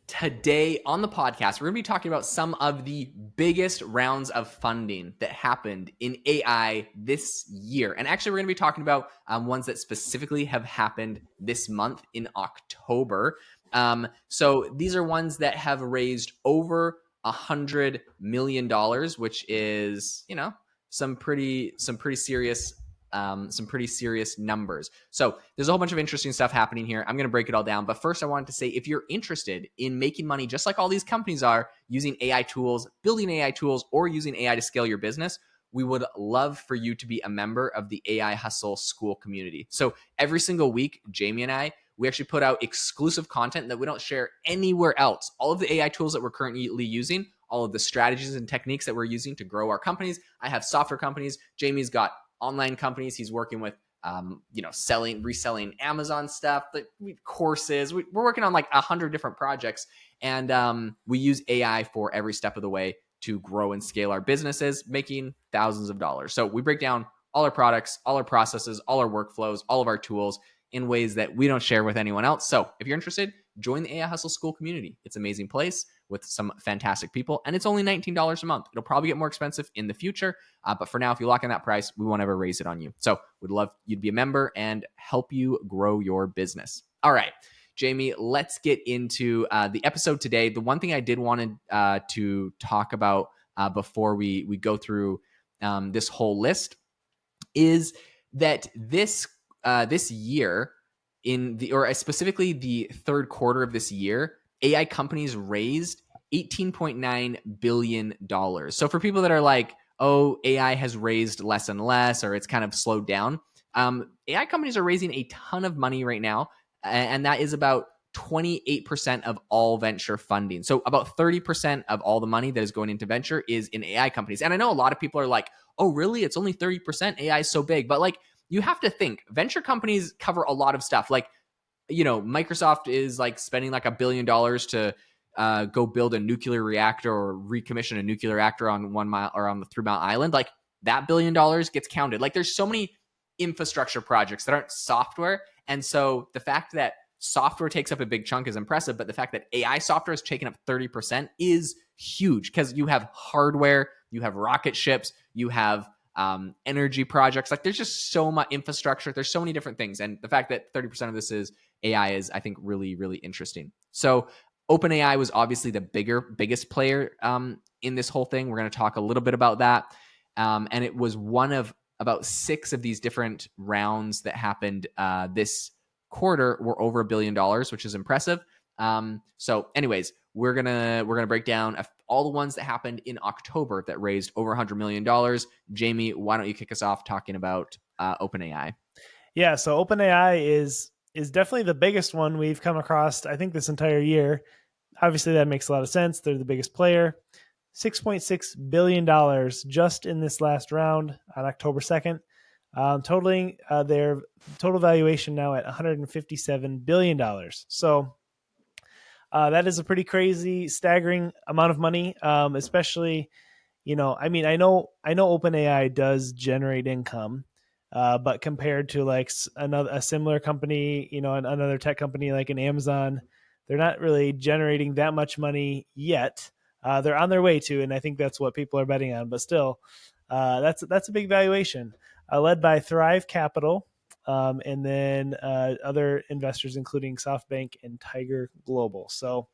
Today on the podcast, we're going to be talking about some of the biggest rounds of funding that happened in AI this year. And actually, we're going to be talking about ones that specifically have happened this month in October. So these are ones that have raised over $100 million, which is, some pretty serious numbers. So there's a whole bunch of interesting stuff happening here. I'm going to break it all down. But first, I wanted to say, if you're interested in making money, just like all these companies are, using AI tools, building AI tools, or using AI to scale your business, we would love for you to be a member of the AI Hustle School community. So every single week, Jamie and I, we actually put out exclusive content that we don't share anywhere else. All of the AI tools that we're currently using, all of the strategies and techniques that we're using to grow our companies. I have software companies. Jamie's got online companies. He's working with, reselling Amazon stuff, courses. We're working on like 100 different projects, and we use AI for every step of the way to grow and scale our businesses, making thousands of dollars. So we break down all our products, all our processes, all our workflows, all of our tools in ways that we don't share with anyone else. So if you're interested, join the AI Hustle School community. It's an amazing place with some fantastic people, and it's only $19 a month. It'll probably get more expensive in the future, but for now, if you lock in that price, we won't ever raise it on you. So we'd love you to be a member and help you grow your business. All right, Jamie, let's get into the episode today. The one thing I did want to talk about before we go through this whole list is that this year, specifically the third quarter of this year, AI companies raised $18.9 billion. So for people that are like, oh, AI has raised less and less, or it's kind of slowed down, AI companies are raising a ton of money right now, and that is about 28% of all venture funding. So about 30% of all the money that is going into venture is in AI companies. And I know a lot of people are like, oh, really? It's only 30%? AI is so big. But like, you have to think, venture companies cover a lot of stuff. Like, Microsoft is like spending like $1 billion to go build a nuclear reactor or recommission a nuclear reactor on 1 mile or on the 3 Mile Island. Like, that $1 billion gets counted. Like, there's so many infrastructure projects that aren't software. And so the fact that software takes up a big chunk is impressive, but the fact that AI software is taking up 30% is huge, because you have hardware, you have rocket ships, you have energy projects. Like, there's just so much infrastructure. There's so many different things. And the fact that 30% of this is AI is, I think, really, really interesting. So OpenAI was obviously the biggest player in this whole thing. We're going to talk a little bit about that. And it was one of about 6 of these different rounds that happened this quarter were over $1 billion, which is impressive. So anyways, we're gonna break down all the ones that happened in October that raised over $100 million. Jamie, why don't you kick us off talking about OpenAI? Yeah, so OpenAI is definitely the biggest one we've come across, I think, this entire year. Obviously, that makes a lot of sense. They're the biggest player. $6.6 billion just in this last round on October 2nd, totaling their total valuation now at $157 billion. So that is a pretty crazy, staggering amount of money, especially, I know OpenAI does generate income, but compared to like a similar company, another tech company like an Amazon, they're not really generating that much money yet. They're on their way to, and I think that's what people are betting on. But still, that's a big valuation, led by Thrive Capital, and then other investors, including SoftBank and Tiger Global. So,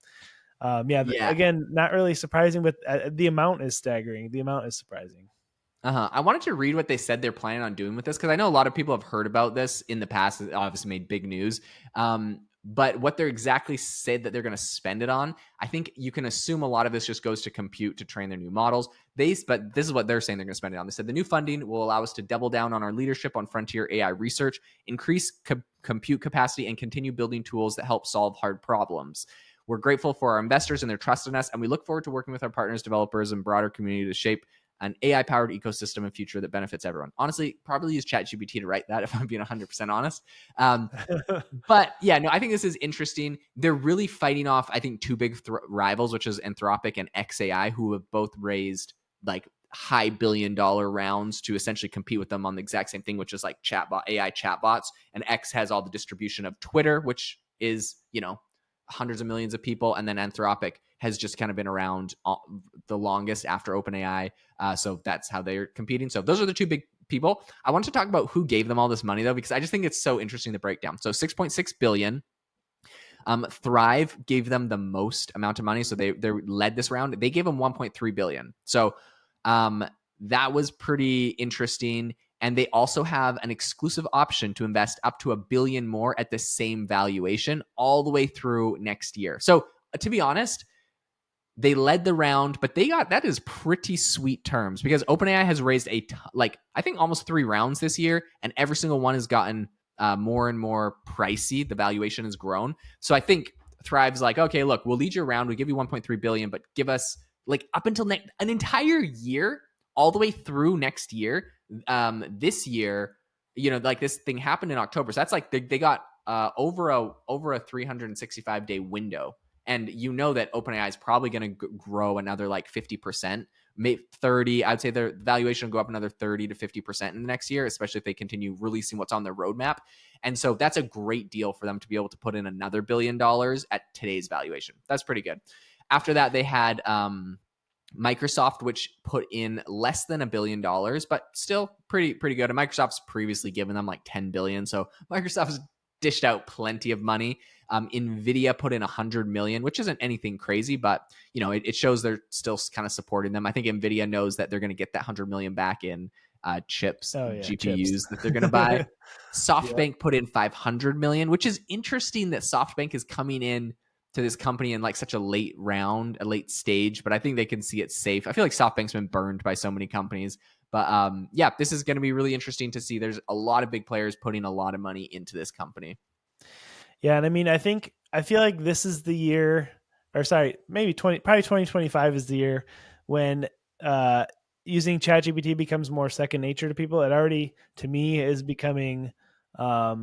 again, not really surprising, but the amount is staggering. The amount is surprising. I wanted to read what they said they're planning on doing with this, because I know a lot of people have heard about this in the past. It obviously made big news. But what they're exactly said that they're going to spend it on, I think you can assume a lot of this just goes to compute to train their new models. But this is what they're saying they're going to spend it on. They said the new funding will allow us to double down on our leadership on frontier AI research, increase compute capacity, and continue building tools that help solve hard problems. We're grateful for our investors and their trust in us, and we look forward to working with our partners, developers, and broader community to shape an AI-powered ecosystem and future that benefits everyone. Honestly, probably use ChatGPT to write that, if I'm being 100% honest. But yeah, no, I think this is interesting. They're really fighting off, I think, 2 big rivals, which is Anthropic and xAI, who have both raised like high billion-dollar rounds to essentially compete with them on the exact same thing, which is like AI chatbots. And X has all the distribution of Twitter, which is, hundreds of millions of people, and then Anthropic has just kind of been around the longest after OpenAI. So that's how they're competing. So those are the two big people. I want to talk about who gave them all this money though, because I just think it's so interesting to break down. So 6.6 billion. Thrive gave them the most amount of money, so they led this round. They gave them 1.3 billion. So that was pretty interesting. And they also have an exclusive option to invest up to $1 billion more at the same valuation all the way through next year. So to be honest, they led the round, but that is pretty sweet terms, because OpenAI has raised I think almost 3 rounds this year, and every single one has gotten more and more pricey. The valuation has grown. So I think Thrive's like, okay, look, we'll lead your round. We'll give you 1.3 billion, but give us like up until an entire year, all the way through next year. This year, like this thing happened in October. So that's like they got over a 365-day window. And that OpenAI is probably going to grow another like 50%, maybe 30. I'd say their valuation will go up another 30 to 50% in the next year, especially if they continue releasing what's on their roadmap. And so that's a great deal for them to be able to put in another $1 billion at today's valuation. That's pretty good. After that, they had Microsoft, which put in less than $1 billion, but still pretty good. And Microsoft's previously given them like 10 billion. So Microsoft's dished out plenty of money. Nvidia put in 100 million, which isn't anything crazy, but it shows they're still kind of supporting them. I think Nvidia knows that they're going to get that 100 million back in chips, GPUs chips that they're going to buy. SoftBank Yeah. put in 500 million, which is interesting that SoftBank is coming in to this company in like such a late round, a late stage, but I think they can see it safe. I feel like SoftBank's been burned by so many companies, but this is going to be really interesting to see. There's a lot of big players putting a lot of money into this company. Yeah, and I mean, I feel like this is the year, or sorry, probably 2025 is the year when using ChatGPT becomes more second nature to people. It already, to me, is becoming a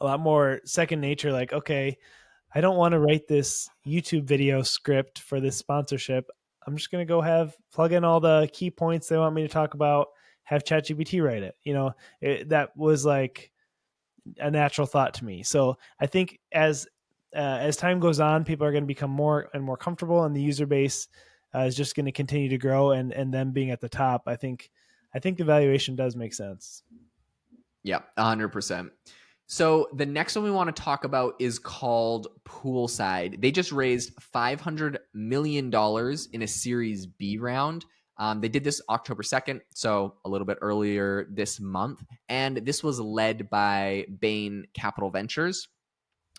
lot more second nature. Like, okay, I don't want to write this YouTube video script for this sponsorship. I'm just going to go plug in all the key points they want me to talk about, have ChatGPT write it. That was like a natural thought to me. So I think as time goes on, people are going to become more and more comfortable, and the user base is just going to continue to grow. And them being at the top, I think the valuation does make sense. Yeah, 100%. So the next one we want to talk about is called Poolside. They just raised $500 million in a Series B round. They did this October 2nd, so a little bit earlier this month. And this was led by Bain Capital Ventures.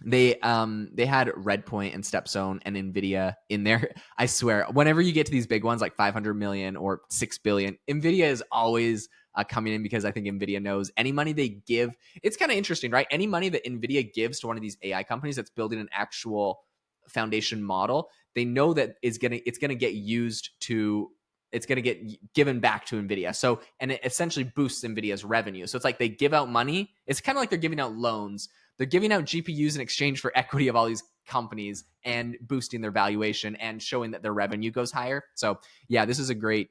They had Redpoint and Stepstone and Nvidia in there. I swear, whenever you get to these big ones like 500 million or 6 billion, Nvidia is always coming in, because I think Nvidia knows any money they give. It's kind of interesting, right? Any money that Nvidia gives to one of these AI companies that's building an actual foundation model, they know that it's gonna get used to. It's going to get given back to Nvidia. So, and it essentially boosts Nvidia's revenue. So it's like they give out money. It's kind of like they're giving out loans. They're giving out GPUs in exchange for equity of all these companies and boosting their valuation and showing that their revenue goes higher. So yeah, this is great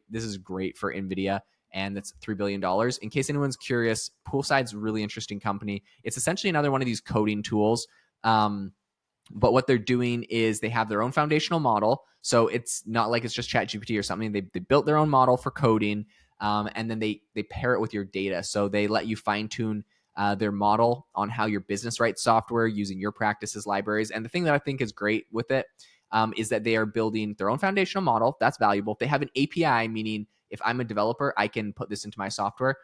for Nvidia. And that's $3 billion. In case anyone's curious, Poolside's a really interesting company. It's essentially another one of these coding tools. But what they're doing is they have their own foundational model. So it's not like it's just ChatGPT or something. They built their own model for coding, and then they pair it with your data. So they let you fine tune their model on how your business writes software using your practices libraries. And the thing that I think is great with it is that they are building their own foundational model. That's valuable. They have an API, meaning if I'm a developer, I can put this into my software.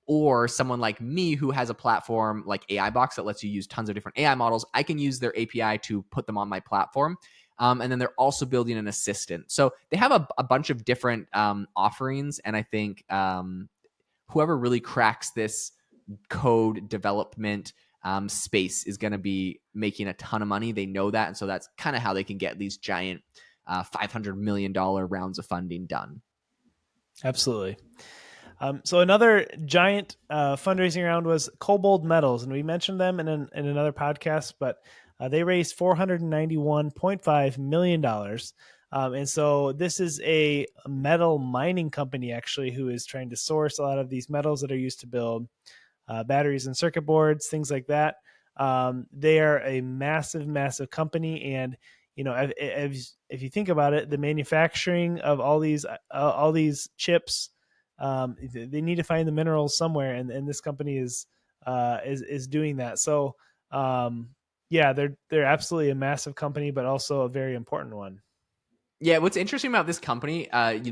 Or someone like me who has a platform like AI Box that lets you use tons of different AI models, I can use their API to put them on my platform. And then they're also building an assistant. So they have a bunch of different offerings. And I think whoever really cracks this code development space is going to be making a ton of money. They know that. And so that's kind of how they can get these giant $500 million rounds of funding done. Absolutely. So another giant fundraising round was Cobold Metals, and we mentioned them in another podcast, but they raised $491.5 million. And so this is a metal mining company, actually, who is trying to source a lot of these metals that are used to build batteries and circuit boards, things like that. They are a massive, massive company, and if you think about it, the manufacturing of all these chips, they need to find the minerals somewhere, and this company is doing that. So yeah, they're absolutely a massive company, but also a very important one. Yeah, what's interesting about this company,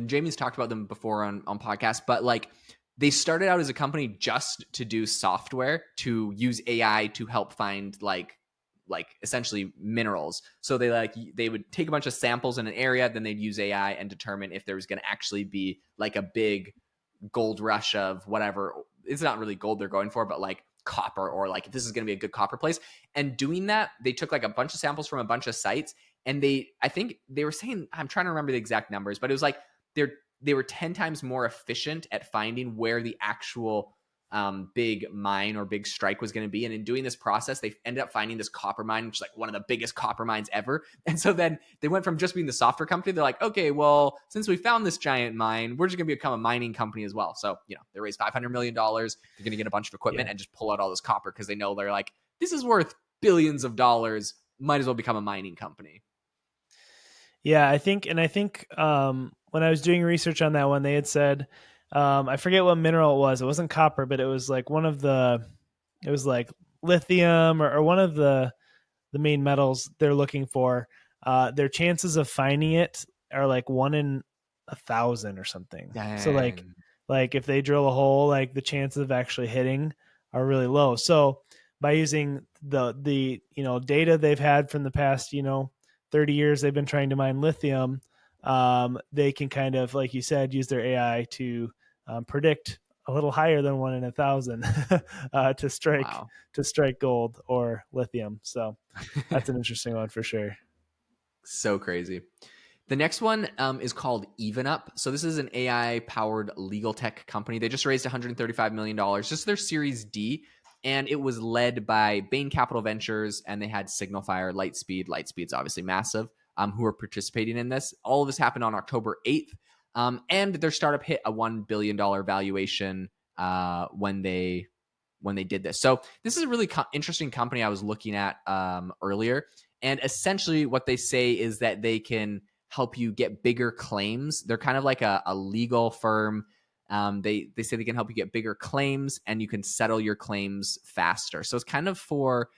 Jamie's talked about them before on podcasts, but like they started out as a company just to do software to use AI to help find like essentially minerals. So they would take a bunch of samples in an area, then they'd use AI and determine if there was going to actually be like a big gold rush of whatever. It's not really gold they're going for, but like copper, or like if this is going to be a good copper place. And doing that, they took like a bunch of samples from a bunch of sites, and I think they were saying, I'm trying to remember the exact numbers, but it was like they were 10 times more efficient at finding where the actual big mine or big strike was going to be. And in doing this process, they ended up finding this copper mine, which is like one of the biggest copper mines ever. And so then they went from just being the software company. They're like, okay, well, since we found this giant mine, we're just going to become a mining company as well. So, they raised $500 million. They're going to get a bunch of equipment and just pull out all this copper because they know they're like, this is worth billions of dollars. Might as well become a mining company. Yeah, I think when I was doing research on that one, they had said, I forget what mineral it was. It wasn't copper, but it was like it was like lithium or one of the main metals they're looking for. Their chances of finding it are like 1 in 1,000 or something. Dang. So like if they drill a hole, like the chances of actually hitting are really low. So by using the data they've had from the past 30 years they've been trying to mine lithium, they can kind of, like you said, use their AI to predict a little higher than 1 in 1,000 to strike gold or lithium. So that's an interesting one for sure. So crazy. The next one is called EvenUp. So this is an AI-powered legal tech company. They just raised $135 million. This is their Series D, and it was led by Bain Capital Ventures, and they had Signalfire, Lightspeed. Lightspeed's obviously massive, who are participating in this. All of this happened on October 8th, and their startup hit a $1 billion valuation when they did this. So this is a really interesting company I was looking at earlier. And essentially what they say is that they can help you get bigger claims. They're kind of like a legal firm. They say they can help you get bigger claims and you can settle your claims faster. So it's kind of for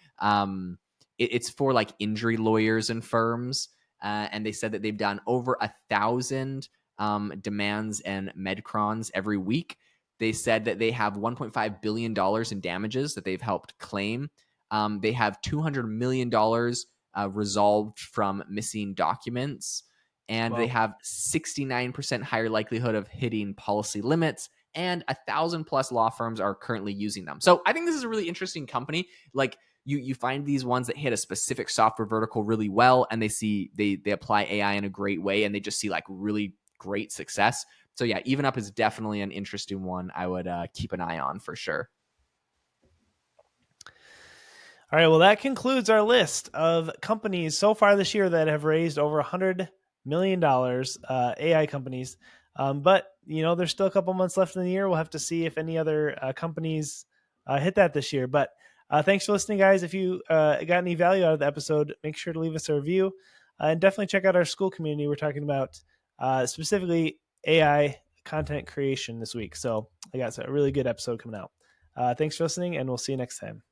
it's for like injury lawyers and firms. And they said that they've done over 1,000 demands and medcrons every week. They said that they have $1.5 billion in damages that they've helped claim. They have $200 million resolved from missing documents. And they have 69% higher likelihood of hitting policy limits. And 1,000 plus law firms are currently using them. So I think this is a really interesting company. Like you find these ones that hit a specific software vertical really well, and they apply AI in a great way, and they just see like really great success. So yeah, EvenUp is definitely an interesting one I would keep an eye on for sure. All right, well, that concludes our list of companies so far this year that have raised over $100 million, AI companies. But, there's still a couple months left in the year. We'll have to see if any other companies hit that this year. But thanks for listening, guys. If you got any value out of the episode, make sure to leave us a review. And definitely check out our school community. We're talking about specifically AI content creation this week. So I got a really good episode coming out. Thanks for listening, and we'll see you next time.